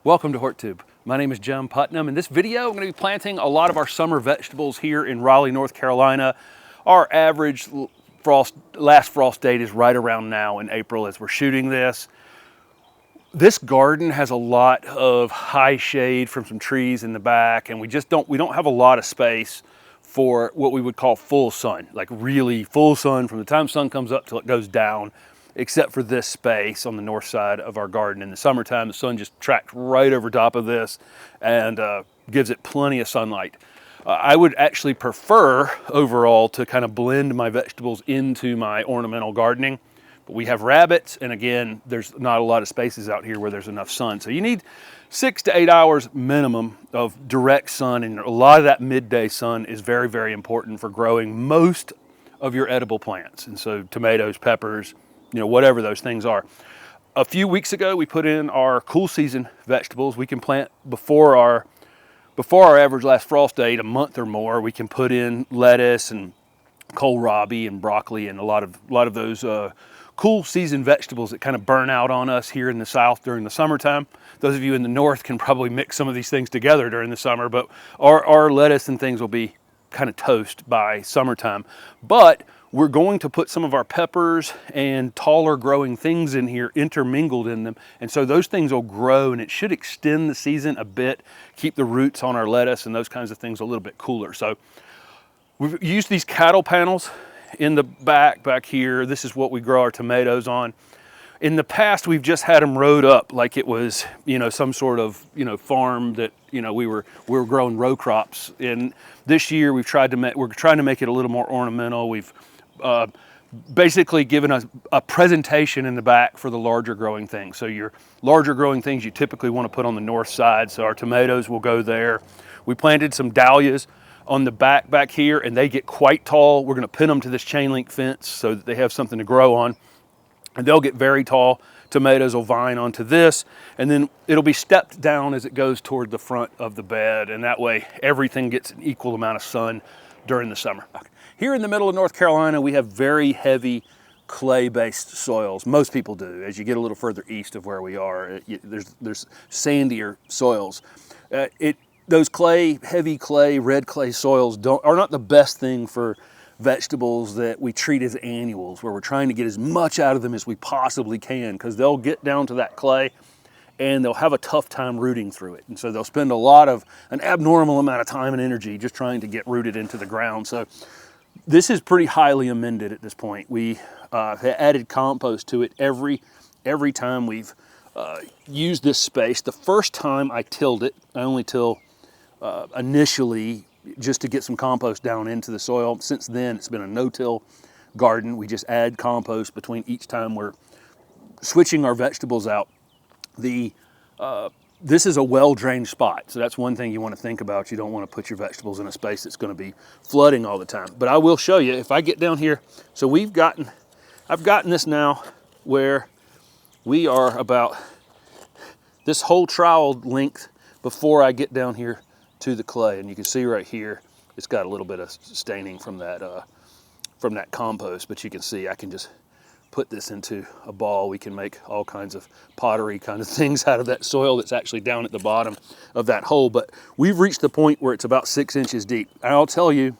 Welcome to HortTube. My name is Jim Putnam. In this video, I'm going to be planting a lot of our summer vegetables here in Raleigh, North Carolina. Our average last frost date is right around now in April as we're shooting this. This garden has a lot of high shade from some trees in the back, and we don't have a lot of space for what we would call full sun, like really full sun from the time sun comes up till it goes down, except for this space on the north side of our garden. In the summertime, the sun just tracks right over top of this and gives it plenty of sunlight. I would actually prefer overall to kind of blend my vegetables into my ornamental gardening, but we have rabbits, and again, there's not a lot of spaces out here where there's enough sun. So you need 6 to 8 hours minimum of direct sun, and a lot of that midday sun is very, very important for growing most of your edible plants. And so tomatoes, peppers, whatever those things are. A few weeks ago, we put in our cool season vegetables. We can plant before our average last frost date, a month or more. We can put in lettuce and kohlrabi and broccoli and a lot of those cool season vegetables that kind of burn out on us here in the South during the summertime. Those of you in the North can probably mix some of these things together during the summer, but our lettuce and things will be kind of toast by summertime. But we're going to put some of our peppers and taller growing things in here intermingled in them. And so those things will grow, and it should extend the season a bit, keep the roots on our lettuce and those kinds of things a little bit cooler. So we've used these cattle panels in the back here. This is what we grow our tomatoes on. In the past, we've just had them rowed up like it was, some sort of, farm that, we were growing row crops. And this year we're trying to make it a little more ornamental. We've basically given us a presentation in the back for the larger growing things. So your larger growing things you typically want to put on the north side. So our tomatoes will go there. We planted some dahlias on the back here, and they get quite tall. We're going to pin them to this chain link fence so that they have something to grow on, and they'll get very tall. Tomatoes will vine onto this, and then it'll be stepped down as it goes toward the front of the bed, and that way everything gets an equal amount of sun during the summer. Here in the middle of North Carolina, we have very heavy clay-based soils. Most people do. As you get a little further east of where we are, there's sandier soils. Those heavy clay, red clay soils are not the best thing for vegetables that we treat as annuals, where we're trying to get as much out of them as we possibly can, because they'll get down to that clay and they'll have a tough time rooting through it. And so they'll spend an abnormal amount of time and energy just trying to get rooted into the ground. So this is pretty highly amended at this point. We have added compost to it every time we've used this space. The first time I tilled it, I only till initially just to get some compost down into the soil. Since then, it's been a no-till garden. We just add compost between each time we're switching our vegetables out. This is a well-drained spot, so that's one thing you want to think about. You don't want to put your vegetables in a space that's going to be flooding all the time. But I will show you, if I get down here, so I've gotten this now where we are about this whole trowel length before I get down here to the clay. And you can see right here, it's got a little bit of staining from that compost, but you can see I can just put this into a ball. We can make all kinds of pottery kind of things out of that soil that's actually down at the bottom of that hole. But we've reached the point where it's about 6 inches deep. And I'll tell you,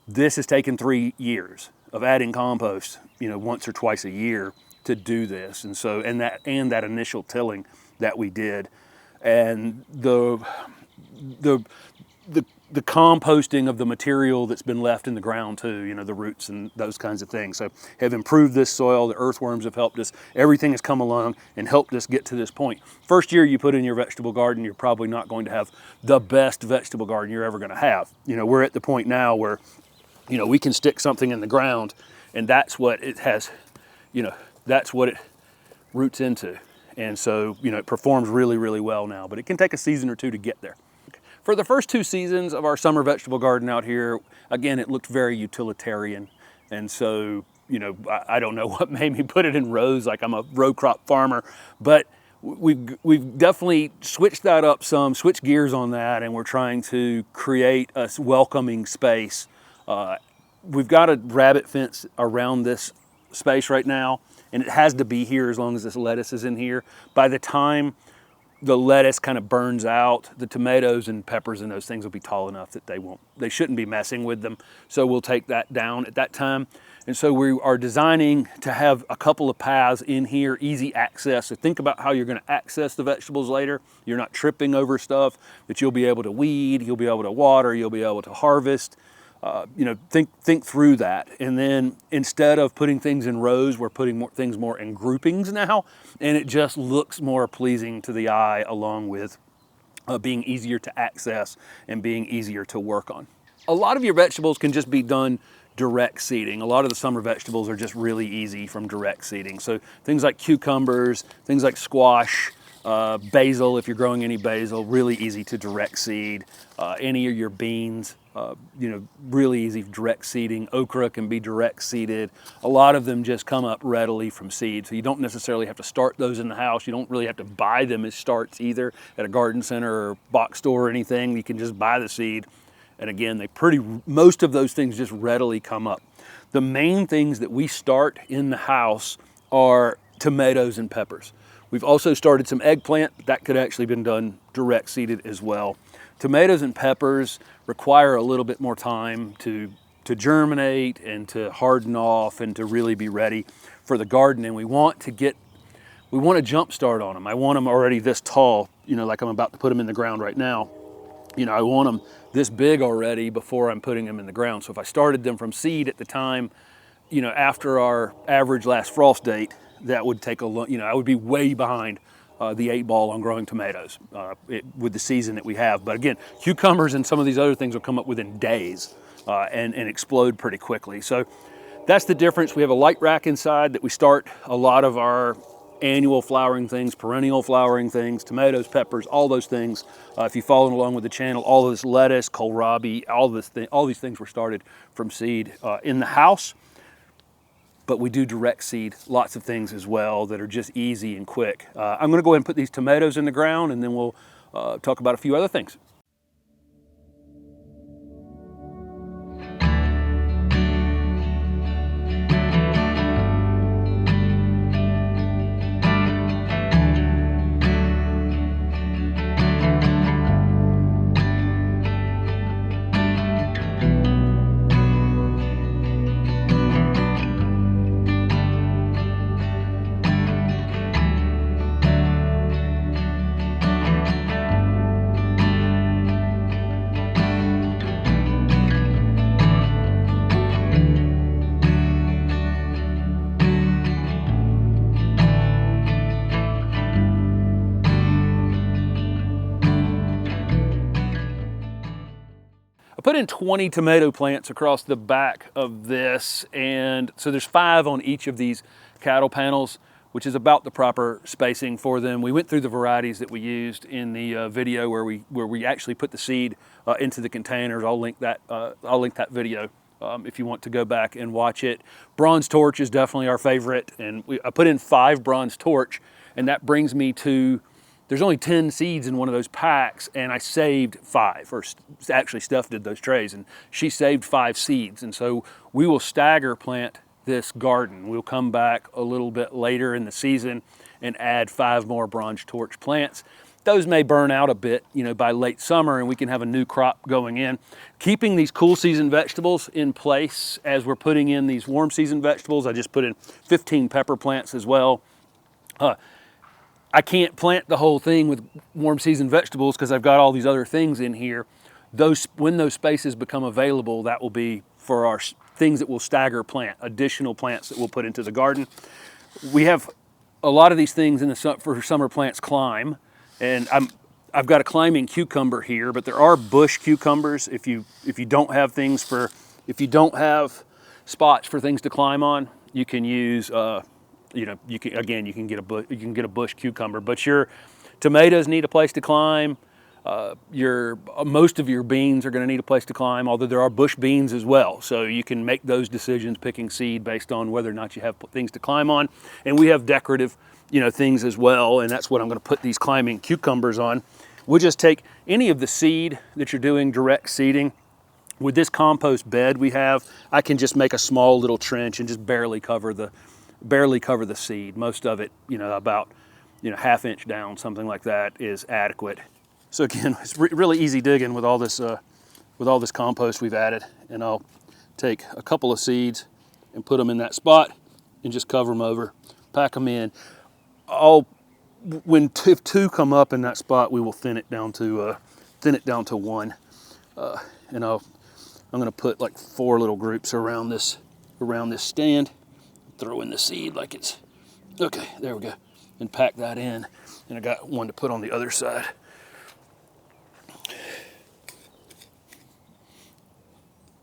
this has taken 3 years of adding compost, once or twice a year to do this. And so, and that initial tilling that we did, and the composting of the material that's been left in the ground too, the roots and those kinds of things. So have improved this soil. The earthworms have helped us. Everything has come along and helped us get to this point. First year you put in your vegetable garden, you're probably not going to have the best vegetable garden you're ever going to have. We're at the point now where, we can stick something in the ground, and that's what it has, that's what it roots into. And so, it performs really, really well now, but it can take a season or two to get there. For the first 2 seasons of our summer vegetable garden out here, again, it looked very utilitarian. And so, I don't know what made me put it in rows, like I'm a row crop farmer, but we've definitely switched that up some, switched gears on that, and we're trying to create a welcoming space. We've got a rabbit fence around this space right now, and it has to be here as long as this lettuce is in here. By the time the lettuce kind of burns out, the tomatoes and peppers and those things will be tall enough that they shouldn't be messing with them. So we'll take that down at that time. And so we are designing to have a couple of paths in here, easy access. So think about how you're going to access the vegetables later. You're not tripping over stuff, that you'll be able to weed, you'll be able to water, you'll be able to harvest. Think through that. And then instead of putting things in rows, we're putting things more in groupings now, and it just looks more pleasing to the eye, along with being easier to access and being easier to work on. A lot of your vegetables can just be done direct seeding. A lot of the summer vegetables are just really easy from direct seeding. So things like cucumbers, things like squash, basil, if you're growing any basil, really easy to direct seed. Any of your beans, really easy direct seeding. Okra can be direct seeded. A lot of them just come up readily from seed. So you don't necessarily have to start those in the house. You don't really have to buy them as starts either at a garden center or box store or anything. You can just buy the seed. And again, most of those things just readily come up. The main things that we start in the house are tomatoes and peppers. We've also started some eggplant, but that could actually been done direct seeded as well. Tomatoes and peppers require a little bit more time to germinate and to harden off and to really be ready for the garden. And we want a jump start on them. I want them already this tall, like I'm about to put them in the ground right now. I want them this big already before I'm putting them in the ground. So if I started them from seed at the time, after our average last frost date, that would take I would be way behind the 8-ball on growing tomatoes with the season that we have. But again, cucumbers and some of these other things will come up within days and explode pretty quickly. So that's the difference. We have a light rack inside that we start a lot of our annual flowering things, perennial flowering things, tomatoes, peppers, all those things. If you've followed along with the channel, all of this lettuce, kohlrabi, all these things were started from seed in the house. But we do direct seed lots of things as well that are just easy and quick. I'm going to go ahead and put these tomatoes in the ground, and then we'll talk about a few other things. Put in 20 tomato plants across the back of this, and so there's 5 on each of these cattle panels, which is about the proper spacing for them. We went through the varieties that we used in the video where we actually put the seed into the containers. I'll link that video if you want to go back and watch it. Bronze torch is definitely our favorite, and I put in 5 bronze torch, and that brings me to, there's only 10 seeds in one of those packs, and I saved 5, or actually Steph did those trays, and she saved 5 seeds. And so we will stagger plant this garden. We'll come back a little bit later in the season and add 5 more bronze torch plants. Those may burn out a bit, by late summer, and we can have a new crop going in. Keeping these cool season vegetables in place as we're putting in these warm season vegetables. I just put in 15 pepper plants as well. I can't plant the whole thing with warm season vegetables because I've got all these other things in here. When those spaces become available, that will be for our things that we'll stagger plant, additional plants that we'll put into the garden. We have a lot of these things for summer plants climb, and I've got a climbing cucumber here, but there are bush cucumbers. If you don't have spots for things to climb on, you can use you can get a bush cucumber, but your tomatoes need a place to climb. Most of your beans are going to need a place to climb, although there are bush beans as well. So you can make those decisions picking seed based on whether or not you have things to climb on. And we have decorative, things as well, and that's what I'm going to put these climbing cucumbers on. We'll just take any of the seed that you're doing direct seeding. With this compost bed we have, I can just make a small little trench and just barely cover the seed. Most of it, about you know, ½ inch down, something like that is adequate. So again, it's really easy digging with all this compost we've added. And I'll take a couple of seeds and put them in that spot and just cover them over, pack them in. If two come up in that spot, we will thin it down to one. And I'm going to put like 4 little groups around this stand. Throw in the seed like it's okay. There we go, and pack that in. And I got one to put on the other side.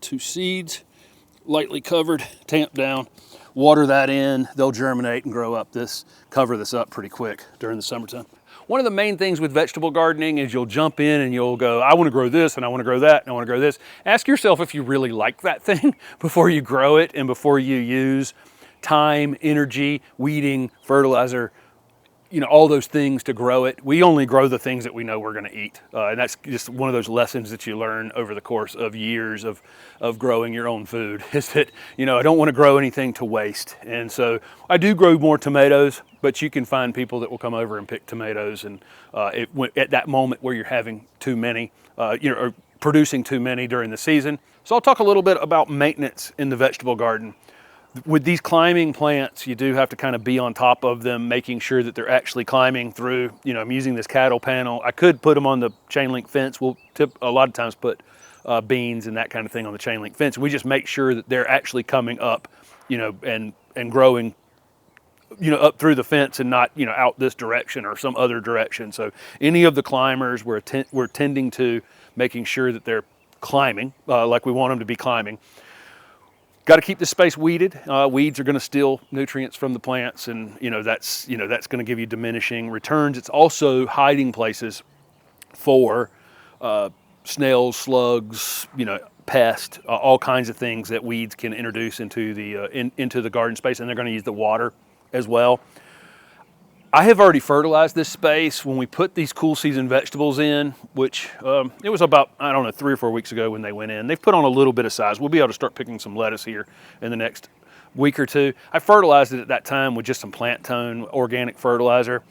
Two seeds, lightly covered, tamped down. Water that in, they'll germinate and grow up. Cover this up pretty quick during the summertime. One of the main things with vegetable gardening is you'll jump in and you'll go, I want to grow this and I want to grow that and I want to grow this. Ask yourself if you really like that thing before you grow it and before you use time, energy, weeding, fertilizer, you know, all those things to grow it. We only grow the things that we know we're going to eat. And that's just one of those lessons that you learn over the course of years of growing your own food, is that, you know, I don't want to grow anything to waste. And so I do grow more tomatoes, but you can find people that will come over and pick tomatoes. And at that moment where you're having too many, or producing too many during the season. So I'll talk a little bit about maintenance in the vegetable garden. With these climbing plants, you do have to kind of be on top of them, making sure that they're actually climbing through. You know, I'm using this cattle panel. I could put them on the chain link fence. We'll a lot of times put beans and that kind of thing on the chain link fence. We just make sure that they're actually coming up, you know, and growing, you know, up through the fence and not, you know, out this direction or some other direction. So any of the climbers, we're tending to making sure that they're climbing like we want them to be climbing. Got to keep the space weeded. Weeds are going to steal nutrients from the plants, and that's going to give you diminishing returns. It's also hiding places for snails, slugs, pests, all kinds of things that weeds can introduce into the garden space, and they're going to use the water as well. I have already fertilized this space when we put these cool season vegetables in, which it was about, 3 or 4 weeks ago when they went in. They've put on a little bit of size. We'll be able to start picking some lettuce here in the next week or two. I fertilized it at that time with just some plant tone organic fertilizer.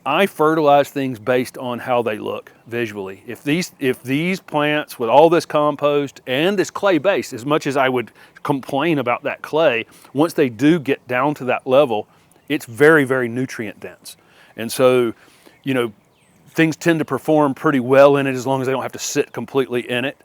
I fertilize things based on how they look visually. If these plants with all this compost and this clay base, as much as I would complain about that clay, once they do get down to that level, it's very, very nutrient dense. And so, things tend to perform pretty well in it as long as they don't have to sit completely in it.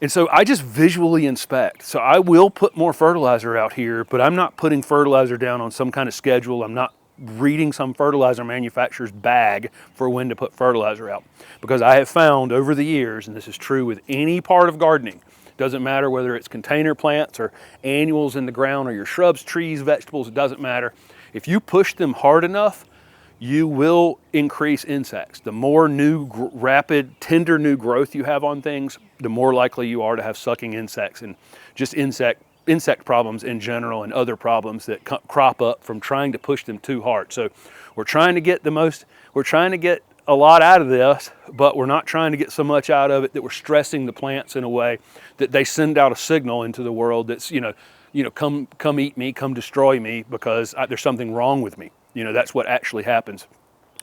And so I just visually inspect. So I will put more fertilizer out here, but I'm not putting fertilizer down on some kind of schedule. I'm not reading some fertilizer manufacturer's bag for when to put fertilizer out. Because I have found over the years, and this is true with any part of gardening, doesn't matter whether it's container plants or annuals in the ground or your shrubs, trees, vegetables, it doesn't matter. If you push them hard enough, you will increase insects. The more rapid, tender new growth you have on things, the more likely you are to have sucking insects and just insect problems in general and other problems that crop up from trying to push them too hard. So we're trying to get a lot out of this, but we're not trying to get so much out of it that we're stressing the plants in a way that they send out a signal into the world that's, come eat me, come destroy me because there's something wrong with me. That's what actually happens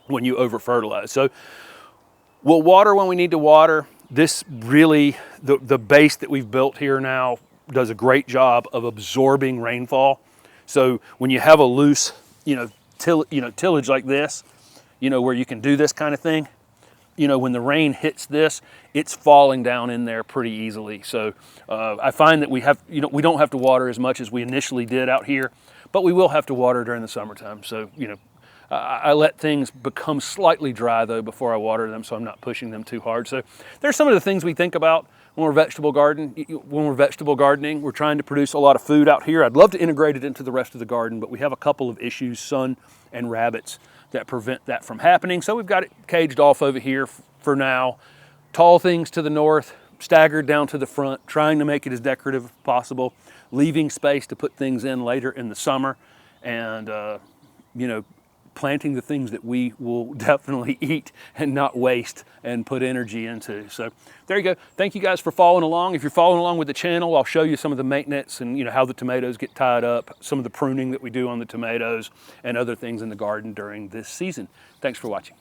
when you over-fertilize. So we'll water when we need to water. This really, the base that we've built here now does a great job of absorbing rainfall. So when you have a loose, tillage like this, where you can do this kind of thing, when the rain hits this, it's falling down in there pretty easily. So I find that we don't have to water as much as we initially did out here, but we will have to water during the summertime. So, I let things become slightly dry though before I water them, so I'm not pushing them too hard. So there's some of the things we think about when we're vegetable gardening. We're trying to produce a lot of food out here. I'd love to integrate it into the rest of the garden, but we have a couple of issues, sun and rabbits, that prevent that from happening. So we've got it caged off over here for now. Tall things to the north, staggered down to the front, trying to make it as decorative as possible, leaving space to put things in later in the summer, and planting the things that we will definitely eat and not waste and put energy into. So there you go. Thank you guys for following along. If you're following along with the channel, I'll show you some of the maintenance and how the tomatoes get tied up, some of the pruning that we do on the tomatoes, and other things in the garden during this season. Thanks for watching.